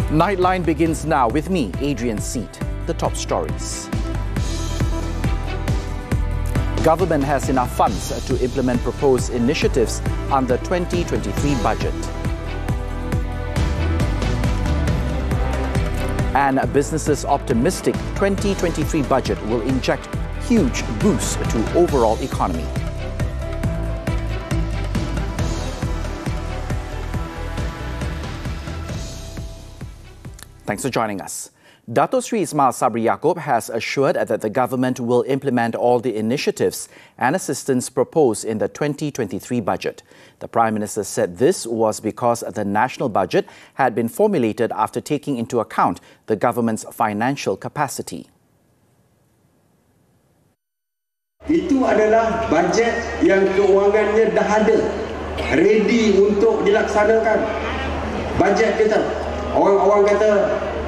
Nightline begins now with me, Adrian Seet. The top stories. Government has enough funds to implement proposed initiatives under 2023 budget. And businesses optimistic 2023 budget will inject huge boost to overall economy. Thanks for joining us. Dato Sri Ismail Sabri Yaakob has assured that the government will implement all the initiatives and assistance proposed in the 2023 budget. The Prime Minister said this was because the national budget had been formulated after taking into account the government's financial capacity. Itu adalah bajet yang keuangannya dah ada, ready untuk dilaksanakan. Bajet kita, orang-orang kata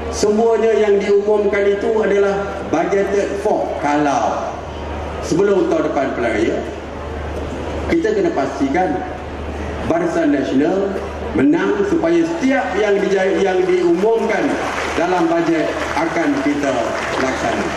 semuanya yang diumumkan itu adalah budgeted for. Kalau sebelum tahun depan pilihan raya, kita kena pastikan Barisan Nasional menang supaya setiap yang diumumkan dalam bajet akan kita laksanakan.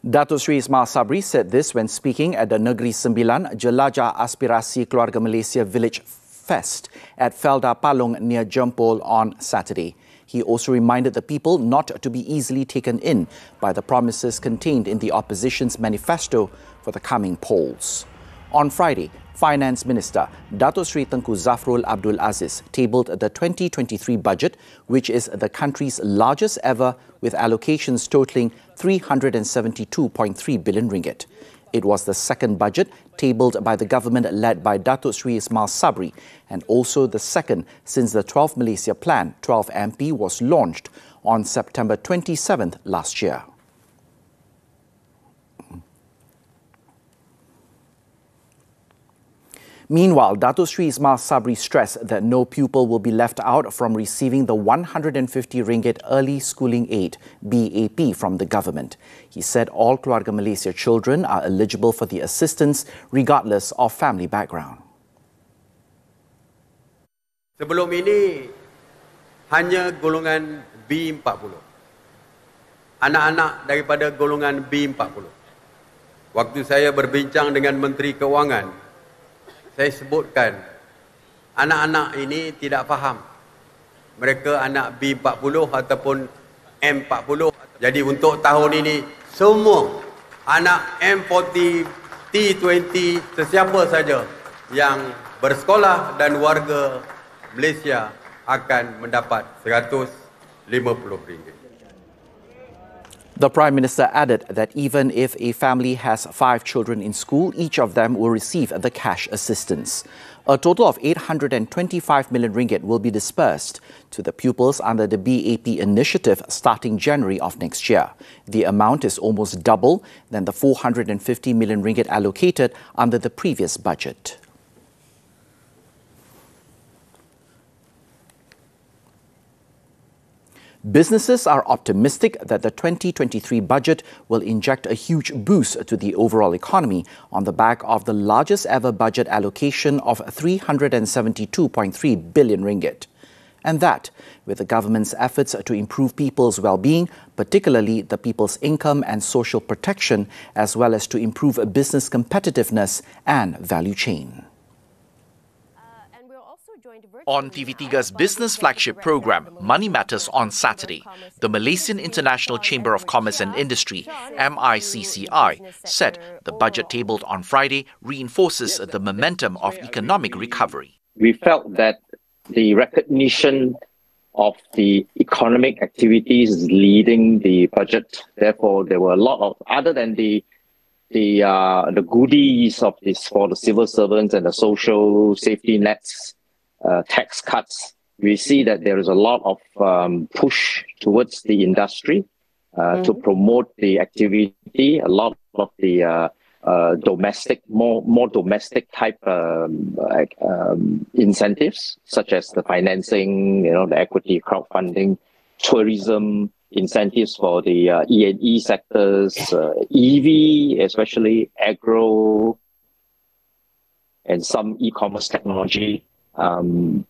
Dato Sri Ismail Sabri said this when speaking at the Negeri Sembilan Jelajah Aspirasi Keluarga Malaysia Village Fest at Felda Palung near Jempol on Saturday. He also reminded the people not to be easily taken in by the promises contained in the opposition's manifesto for the coming polls. On Friday, Finance Minister Dato Sri Tengku Zafrul Abdul Aziz tabled the 2023 budget, which is the country's largest ever, with allocations totaling 372.3 billion ringgit. It was the second budget tabled by the government led by Dato Sri Ismail Sabri, and also the second since the 12 Malaysia Plan 12 MP was launched on September 27th last year. Meanwhile, Dato Sri Ismail Sabri stressed that no pupil will be left out from receiving the 150 ringgit Early Schooling Aid BAP from the government. He said all Keluarga Malaysia children are eligible for the assistance regardless of family background. Sebelum ini hanya golongan B40. Anak-anak daripada golongan B40. Waktu saya berbincang dengan Menteri Keuangan, saya sebutkan anak-anak ini tidak faham. Mereka anak B40 ataupun M40. Jadi untuk tahun ini semua anak M40, T20, sesiapa saja yang bersekolah dan warga Malaysia akan mendapat RM150. The Prime Minister added that even if a family has 5 children in school, each of them will receive the cash assistance. A total of 825 million ringgit will be dispersed to the pupils under the BAP initiative starting January of next year. The amount is almost double than the 450 million ringgit allocated under the previous budget. Businesses are optimistic that the 2023 budget will inject a huge boost to the overall economy on the back of the largest ever budget allocation of 372.3 billion ringgit. And that, with the government's efforts to improve people's well-being, particularly the people's income and social protection, as well as to improve business competitiveness and value chain. On TV3's business flagship program, Money Matters on Saturday, the Malaysian International Chamber of Commerce and Industry, MICCI, said the budget tabled on Friday reinforces the momentum of economic recovery. We felt that the recognition of the economic activities is leading the budget. Therefore, there were a lot of, other than the goodies of this for the civil servants and the social safety nets, tax cuts, we see that there is a lot of push towards the industry to promote the activity. A lot of the domestic, more domestic type incentives, such as the financing, the equity crowdfunding, tourism incentives for the E&E sectors, EV, especially agro, and some e-commerce technology. And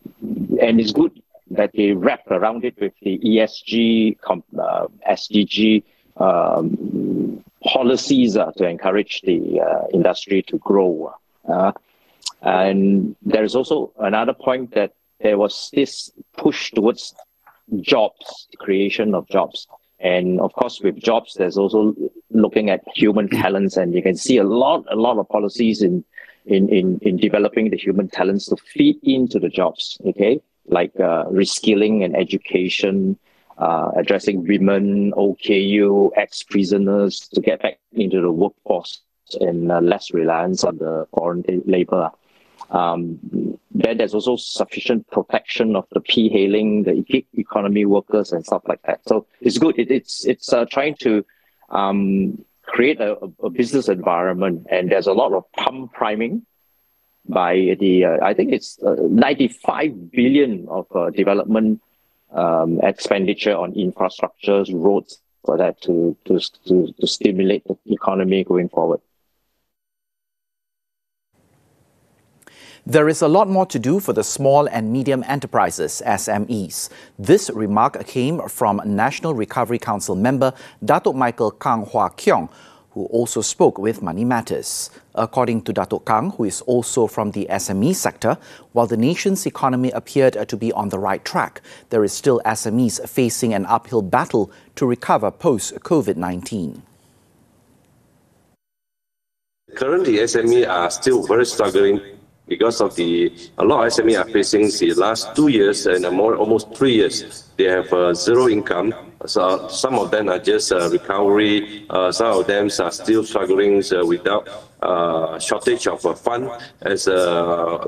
it's good that they wrap around it with the ESG, SDG policies to encourage the industry to grow. And there's also another point that there was this push towards jobs, creation of jobs. And of course, with jobs, there's also looking at human talents, and you can see a lot of policies in developing the human talents to feed into the jobs. Okay, like reskilling and education, addressing women, OKU, ex-prisoners to get back into the workforce and less reliance on the foreign labor. Then there's also sufficient protection of the P-hailing, the gig economy workers and stuff like that. So it's good. It's trying to create a business environment, and there's a lot of pump priming by the I think it's 95 billion of development expenditure on infrastructures, roads, for that to stimulate the economy going forward. There is a lot more to do for the small and medium enterprises, SMEs. This remark came from National Recovery Council member Datuk Michael Kang Hwa Keong, who also spoke with Money Matters. According to Datuk Kang, who is also from the SME sector, while the nation's economy appeared to be on the right track, there is still SMEs facing an uphill battle to recover post-COVID-19. Currently, SME are still very struggling because of a lot of SME are facing the last 2 years and almost 3 years. They have zero income. So some of them are just recovery. Some of them are still struggling without shortage of fund. As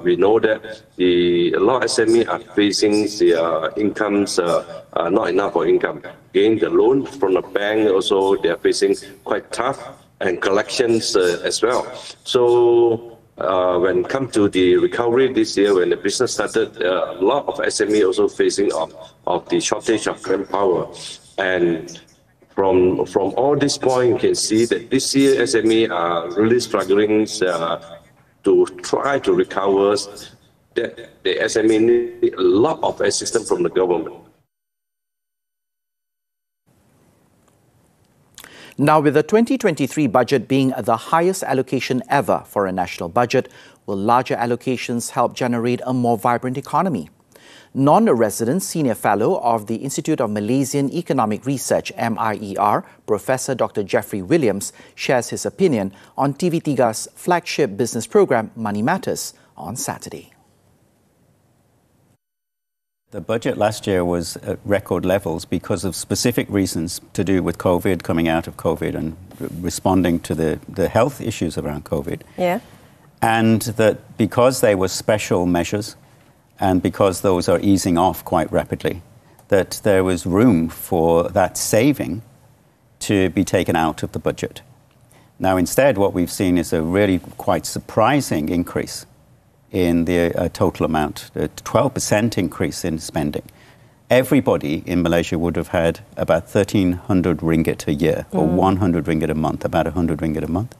we know that a lot of SME are facing their incomes not enough for income. Again, the loan from the bank also they are facing quite tough, and collections as well. So when it comes to the recovery this year, when the business started, a lot of SME also facing of the shortage of manpower. And from all this point, you can see that this year SME are really struggling to try to recover. That the SME need a lot of assistance from the government. Now, with the 2023 budget being the highest allocation ever for a national budget, will larger allocations help generate a more vibrant economy? Non-resident Senior Fellow of the Institute of Malaysian Economic Research, MIER, Professor Dr. Jeffrey Williams, shares his opinion on TV3's flagship business program, Money Matters, on Saturday. The budget last year was at record levels because of specific reasons to do with COVID, coming out of COVID and responding to the health issues around COVID. Yeah. And that because they were special measures and because those are easing off quite rapidly, that there was room for that saving to be taken out of the budget. Now, instead, what we've seen is a really quite surprising increase in the total amount, a 12% increase in spending. Everybody in Malaysia would have had about 1,300 ringgit a year, or 100 ringgit a month, about 100 ringgit a month.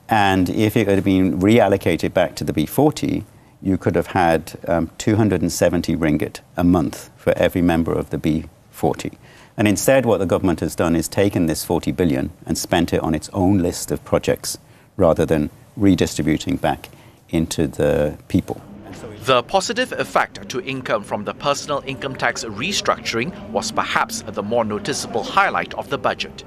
And if it had been reallocated back to the B40, you could have had 270 ringgit a month for every member of the B40. And instead, what the government has done is taken this 40 billion and spent it on its own list of projects, rather than redistributing back into the people. The positive effect to income from the personal income tax restructuring was perhaps the more noticeable highlight of the budget.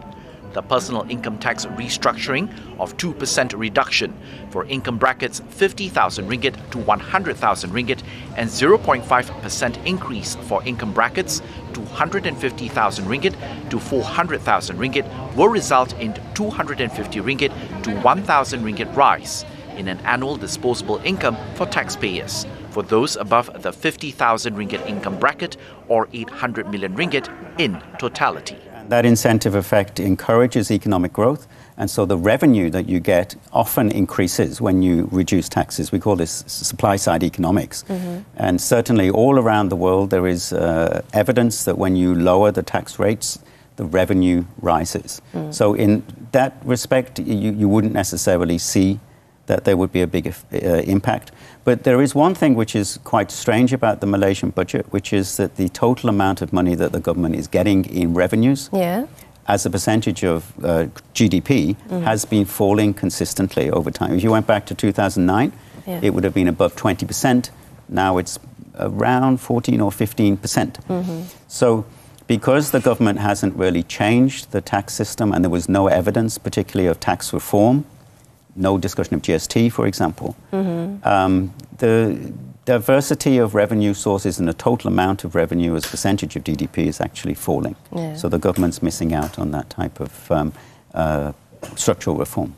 The personal income tax restructuring of 2% reduction for income brackets 50,000 ringgit to 100,000 ringgit and 0.5% increase for income brackets 250,000 ringgit to 400,000 ringgit will result in 250 ringgit to 1,000 ringgit rise in an annual disposable income for taxpayers for those above the 50,000 ringgit income bracket or 800 million ringgit in totality. That incentive effect encourages economic growth, and so the revenue that you get often increases when you reduce taxes. We call this supply-side economics. And certainly all around the world there is evidence that when you lower the tax rates, the revenue rises. So in that respect, you wouldn't necessarily see that there would be a big impact. But there is one thing which is quite strange about the Malaysian budget, which is that the total amount of money that the government is getting in revenues as a percentage of GDP has been falling consistently over time. If you went back to 2009, it would have been above 20%. Now it's around 14 or 15%. So because the government hasn't really changed the tax system and there was no evidence, particularly of tax reform, no discussion of GST, for example, the diversity of revenue sources and the total amount of revenue as a percentage of GDP is actually falling. So the government's missing out on that type of structural reform.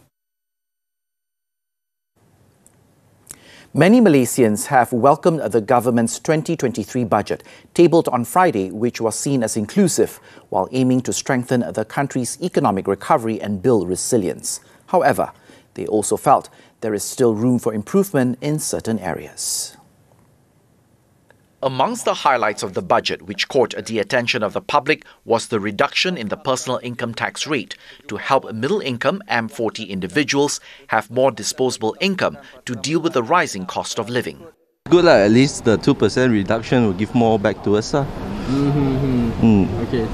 Many Malaysians have welcomed the government's 2023 budget, tabled on Friday, which was seen as inclusive, while aiming to strengthen the country's economic recovery and build resilience. However, they also felt there is still room for improvement in certain areas. Amongst the highlights of the budget which caught the attention of the public was the reduction in the personal income tax rate to help middle-income M40 individuals have more disposable income to deal with the rising cost of living. Good, at least the 2% reduction will give more back to us. Okay,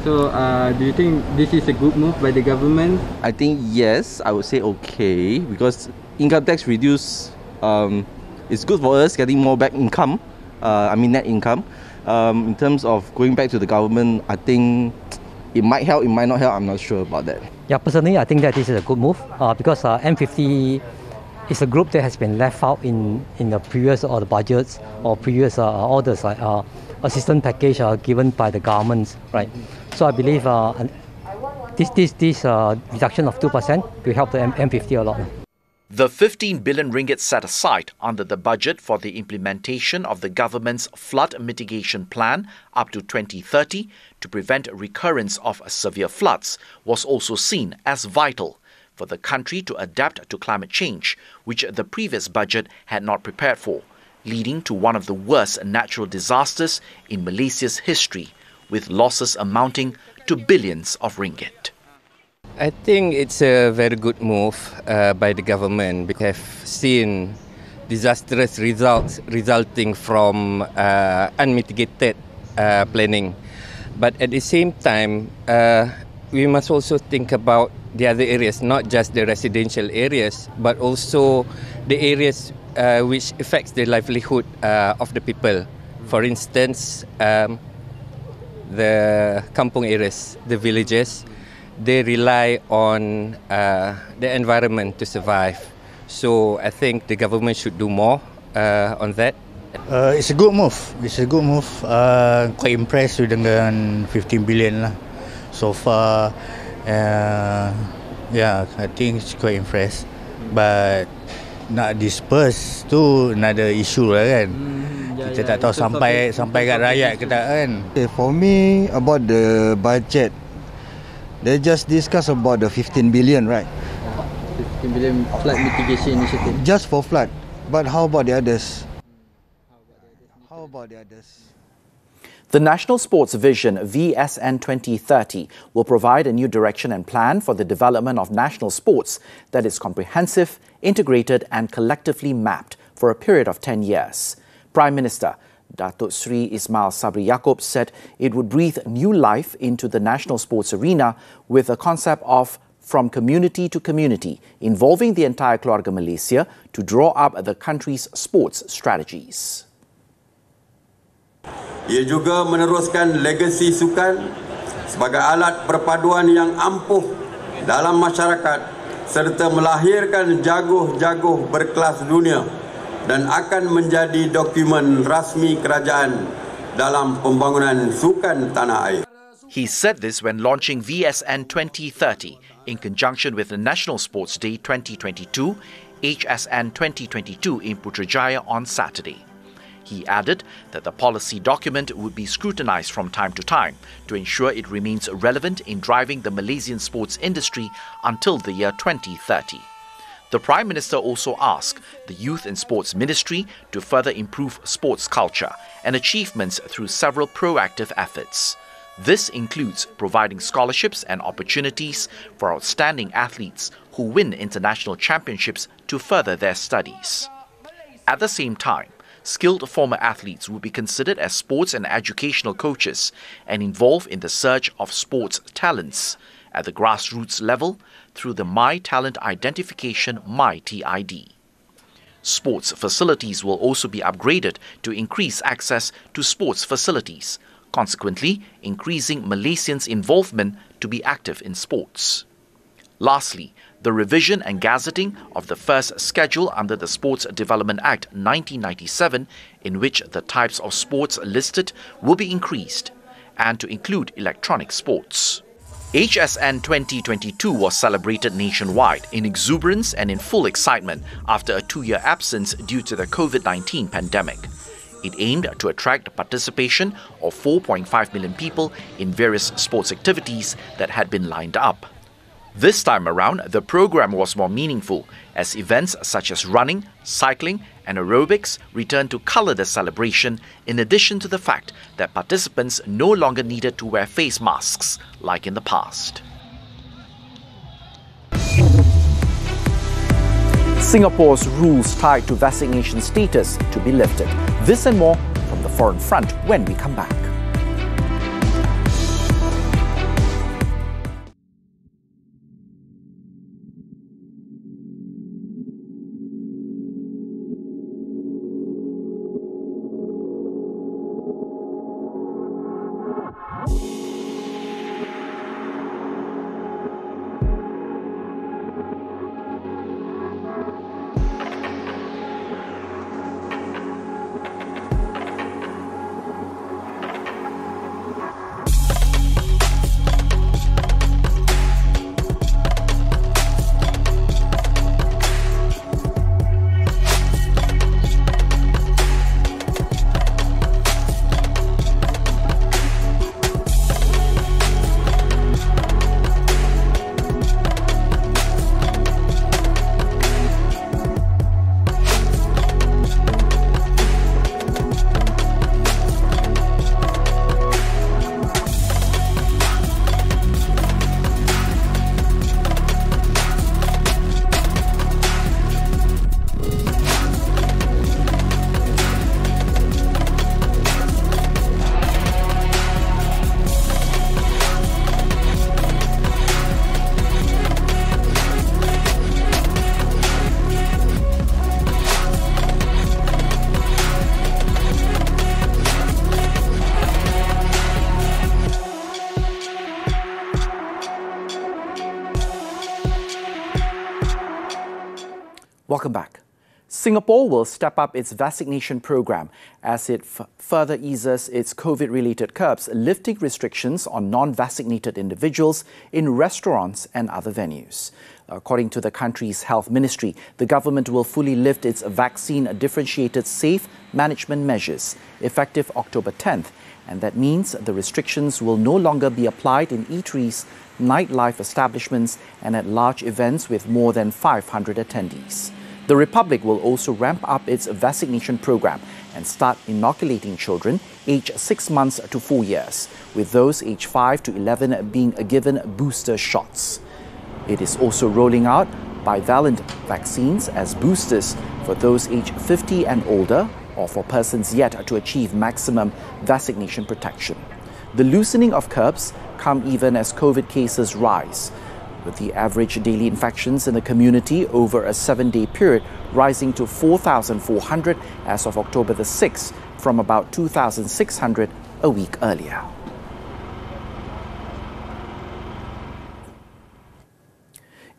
so do you think this is a good move by the government? I think yes, I would say okay, because income tax reduce is good for us getting more back income. Net income. In terms of going back to the government, I think it might help, it might not help, I'm not sure about that. Yeah, personally, I think that this is a good move because M50 is a group that has been left out in the previous or the budgets or previous orders, like assistance package given by the government, right? So I believe this reduction of 2% will help the M50 a lot. The 15 billion ringgit set aside under the budget for the implementation of the government's flood mitigation plan up to 2030 to prevent recurrence of severe floods was also seen as vital for the country to adapt to climate change, which the previous budget had not prepared for, leading to one of the worst natural disasters in Malaysia's history, with losses amounting to billions of ringgit. I think it's a very good move by the government. We have seen disastrous results resulting from unmitigated planning. But at the same time, we must also think about the other areas, not just the residential areas, but also the areas which affects the livelihood of the people. For instance, the kampung areas, the villages, they rely on the environment to survive. So I think the government should do more on that. It's a good move. It's a good move. Quite impressed with dengan 15 billion lah. So far, I think it's quite impressed. But nak disperse tu another issue lah kan. Kita tak tahu sampai kat rakyat ke tak kan. For me, about the budget, they just discuss about the 15 billion, right? 15 billion flood mitigation initiative. Just for flood. But how about the others? The National Sports Vision VSN 2030 will provide a new direction and plan for the development of national sports that is comprehensive, integrated and collectively mapped for a period of 10 years. Prime Minister Datuk Sri Ismail Sabri Yaakob said it would breathe new life into the national sports arena with a concept of from community to community, involving the entire keluarga Malaysia to draw up the country's sports strategies. Ia juga meneruskan legasi sukan sebagai alat perpaduan yang ampuh dalam masyarakat serta melahirkan jaguh-jaguh berkelas dunia dan akan menjadi dokumen rasmi kerajaan dalam pembangunan sukan tanah air. He said this when launching VSN 2030 in conjunction with the National Sports Day 2022, HSN 2022 in Putrajaya on Saturday. He added that the policy document would be scrutinized from time to time to ensure it remains relevant in driving the Malaysian sports industry until the year 2030. The Prime Minister also asked the Youth and Sports Ministry to further improve sports culture and achievements through several proactive efforts. This includes providing scholarships and opportunities for outstanding athletes who win international championships to further their studies. At the same time, skilled former athletes will be considered as sports and educational coaches and involved in the search of sports talents at the grassroots level through the My Talent Identification MyTID. Sports facilities will also be upgraded to increase access to sports facilities, consequently increasing Malaysians' involvement to be active in sports. Lastly, the revision and gazetting of the first schedule under the Sports Development Act 1997, in which the types of sports listed will be increased, and to include electronic sports. HSN 2022 was celebrated nationwide in exuberance and in full excitement after a 2-year absence due to the COVID-19 pandemic. It aimed to attract participation of 4.5 million people in various sports activities that had been lined up. This time around, the program was more meaningful as events such as running, cycling and aerobics returned to colour the celebration, in addition to the fact that participants no longer needed to wear face masks like in the past. Singapore's rules tied to vaccination status to be lifted. This and more from the Foreign Front when we come back. Welcome back. Singapore will step up its vaccination program as it further eases its COVID-related curbs, lifting restrictions on non-vaccinated individuals in restaurants and other venues. According to the country's health ministry, the government will fully lift its vaccine-differentiated safe management measures effective October 10th, and that means the restrictions will no longer be applied in eateries, nightlife establishments and at large events with more than 500 attendees. The Republic will also ramp up its vaccination program and start inoculating children aged 6 months to 4 years, with those aged 5 to 11 being given booster shots. It is also rolling out bivalent vaccines as boosters for those aged 50 and older, or for persons yet to achieve maximum vaccination protection. The loosening of curbs come even as COVID cases rise, with the average daily infections in the community over a 7-day period rising to 4,400 as of October the 6th, from about 2,600 a week earlier.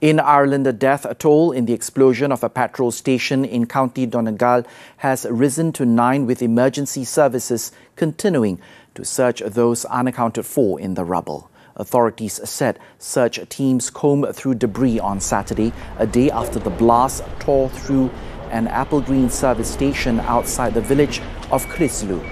In Ireland, the death toll in the explosion of a petrol station in County Donegal has risen to 9, with emergency services continuing to search those unaccounted for in the rubble. Authorities said search teams combed through debris on Saturday, a day after the blast tore through an apple green service station outside the village of Crislu,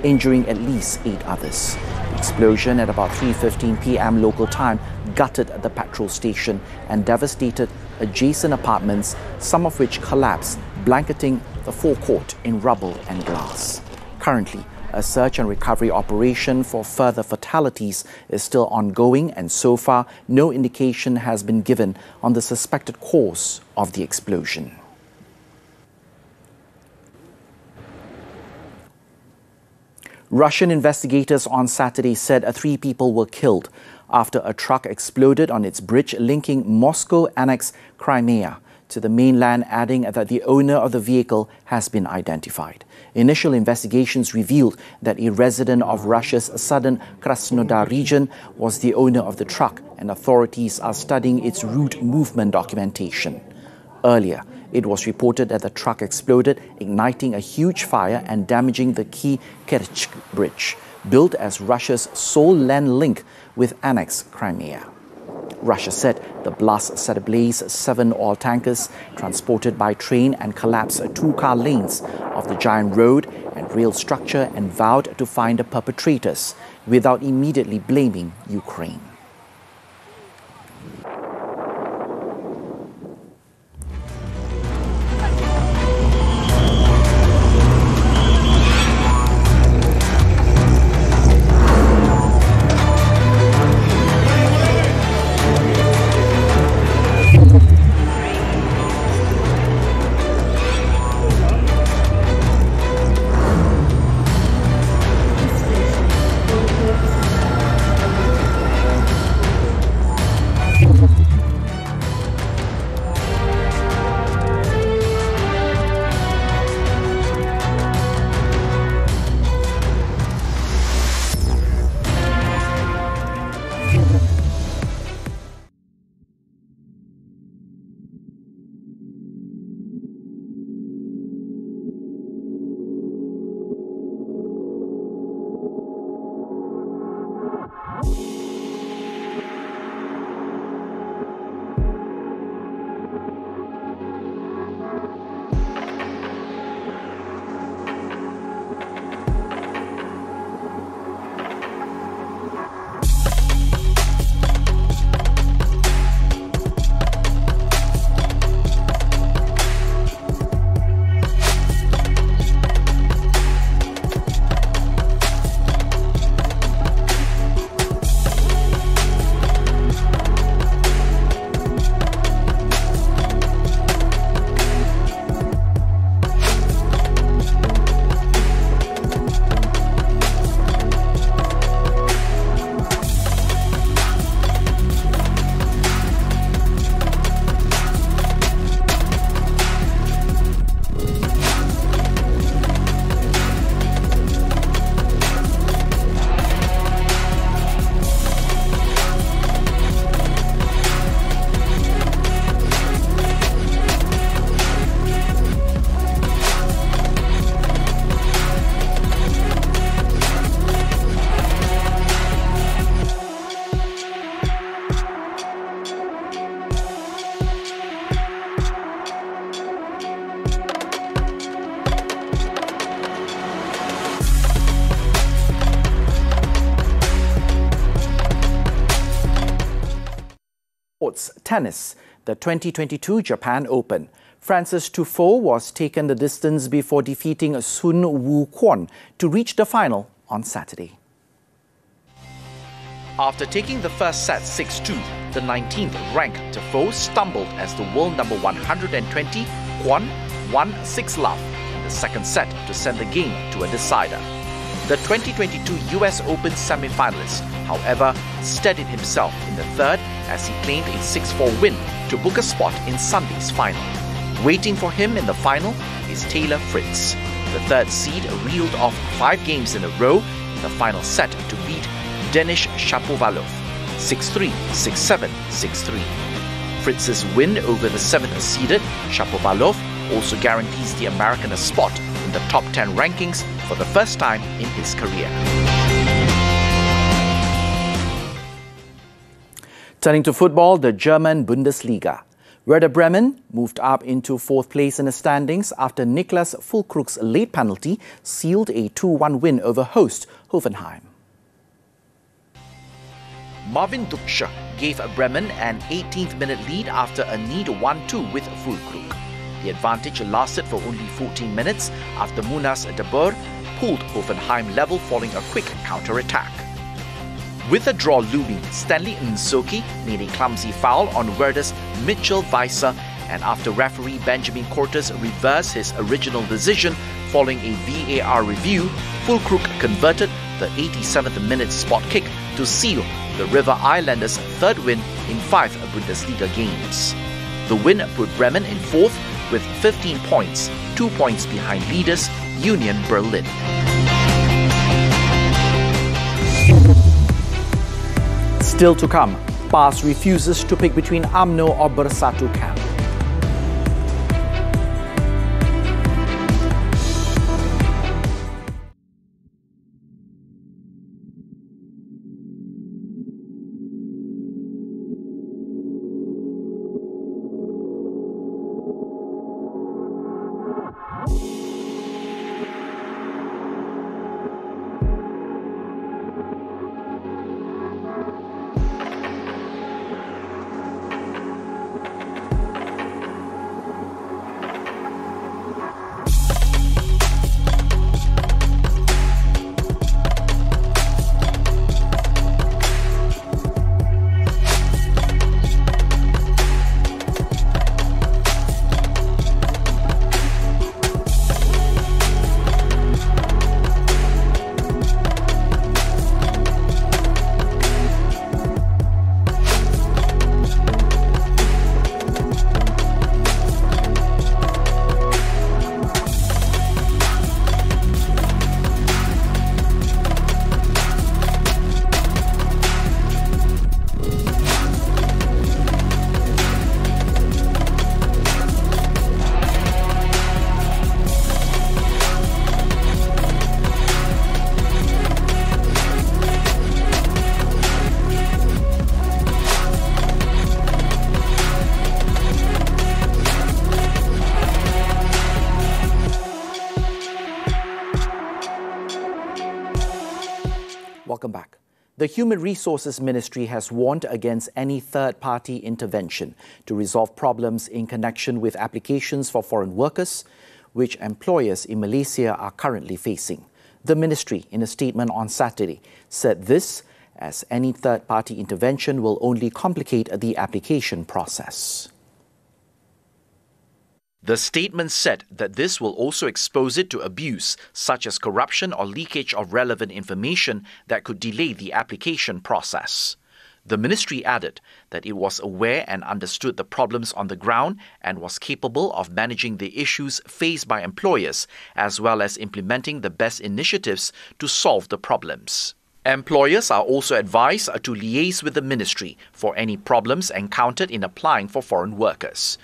injuring at least 8 others. The explosion at about 3:15 p.m. local time gutted the petrol station and devastated adjacent apartments, some of which collapsed, blanketing the forecourt in rubble and glass. Currently, a search and recovery operation for further fatalities is still ongoing, and so far no indication has been given on the suspected cause of the explosion. Russian investigators on Saturday said 3 people were killed after a truck exploded on its bridge linking Moscow-annexed Crimea to the mainland, adding that the owner of the vehicle has been identified. Initial investigations revealed that a resident of Russia's southern Krasnodar region was the owner of the truck, and authorities are studying its route movement documentation. Earlier, it was reported that the truck exploded, igniting a huge fire and damaging the key Kerch Bridge, built as Russia's sole land link with annexed Crimea. Russia said the blast set ablaze 7 oil tankers transported by train and collapsed 2-car lanes of the giant road and rail structure, and vowed to find the perpetrators without immediately blaming Ukraine. Tennis, the 2022 Japan Open. Francis Tiafoe was taken the distance before defeating Sun Woo Kwon to reach the final on Saturday. After taking the first set 6-2, the 19th-ranked Tiafoe stumbled as the world number 120, Kwon, won 6-love in the second set to send the game to a decider. The 2022 US Open semi-finalist, however, steadied himself in the third as he claimed a 6-4 win to book a spot in Sunday's final. Waiting for him in the final is Taylor Fritz. The third seed reeled off 5 games in a row in the final set to beat Denis Shapovalov 6-3, 6-7, 6-3. Fritz's win over the 7th-seeded Shapovalov also guarantees the American a spot in the top 10 rankings for the first time in his career. Turning to football, the German Bundesliga. Werder Bremen moved up into 4th place in the standings after Niklas Füllkrug's late penalty sealed a 2-1 win over host Hoffenheim. Marvin Duksch gave Bremen an 18th-minute lead after a neat 1-2 with Füllkrug. The advantage lasted for only 14 minutes after Munas de Boer pulled Hoffenheim level following a quick counter-attack. With a draw looming, Stanley Nsoki made a clumsy foul on Werder's Mitchell Weiser, and after referee Benjamin Cortes reversed his original decision Following a VAR review, Fulkrug converted the 87th minute spot kick to seal the River Islanders' third win in 5 Bundesliga games. The win put Bremen in fourth with 15 points, 2 points behind leaders Union Berlin. Still to come, PAS refuses to pick between UMNO or Bersatu camp. Welcome back. The Human Resources Ministry has warned against any third-party intervention to resolve problems in connection with applications for foreign workers, which employers in Malaysia are currently facing. The ministry, in a statement on Saturday, said this as any third-party intervention will only complicate the application process. The statement said that this will also expose it to abuse, such as corruption or leakage of relevant information that could delay the application process. The ministry added that it was aware and understood the problems on the ground and was capable of managing the issues faced by employers, as well as implementing the best initiatives to solve the problems. Employers are also advised to liaise with the ministry for any problems encountered in applying for foreign workers.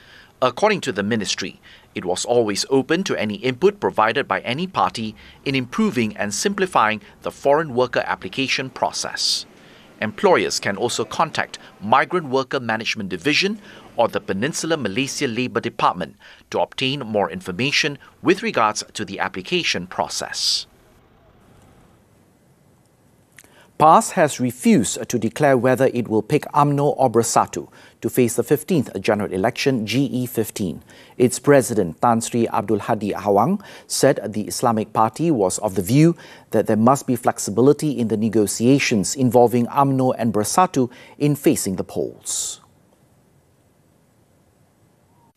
According to the ministry, it was always open to any input provided by any party in improving and simplifying the foreign worker application process. Employers can also contact Migrant Worker Management Division or the Peninsular Malaysia Labour Department to obtain more information with regards to the application process. PAS has refused to declare whether it will pick UMNO or Bersatu to face the 15th general election GE15. Its president, Tan Sri Abdul Hadi Awang, said the Islamic Party was of the view that there must be flexibility in the negotiations involving UMNO and Bersatu in facing the polls.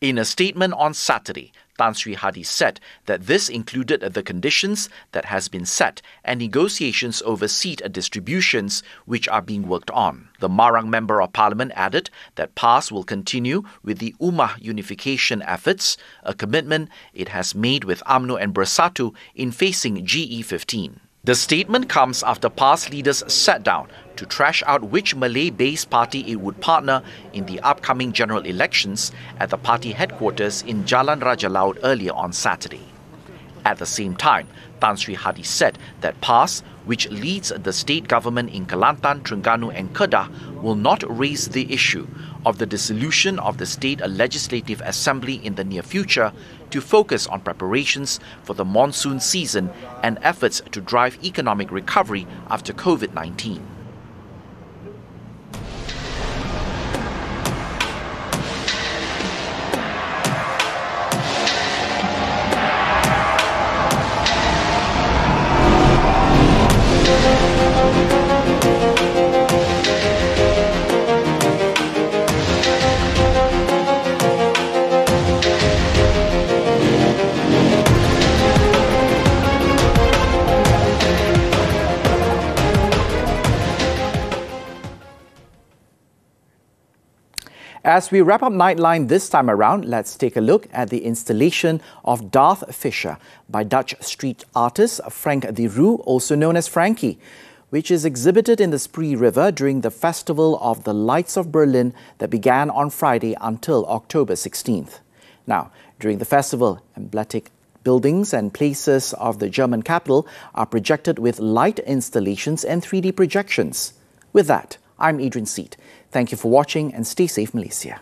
In a statement on Saturday, Tan Sri Hadi said that this included the conditions that has been set and negotiations over seat distributions which are being worked on. The Marang Member of Parliament added that PAS will continue with the Ummah unification efforts, a commitment it has made with UMNO and Bersatu in facing GE15. The statement comes after PAS leaders sat down to trash out which Malay-based party it would partner in the upcoming general elections at the party headquarters in Jalan Raja Laut earlier on Saturday. At the same time, Tan Sri Hadi said that PAS, which leads the state government in Kelantan, Terengganu and Kedah, will not raise the issue of the dissolution of the State Legislative Assembly in the near future to focus on preparations for the monsoon season and efforts to drive economic recovery after COVID-19. As we wrap up Nightline this time around, let's take a look at the installation of Darth Fisher by Dutch street artist Frank de Roo, also known as Frankie, which is exhibited in the Spree River during the Festival of the Lights of Berlin that began on Friday until October 16th. Now, during the festival, emblematic buildings and places of the German capital are projected with light installations and 3D projections. With that, I'm Adrian Seet. Thank you for watching and stay safe, Malaysia.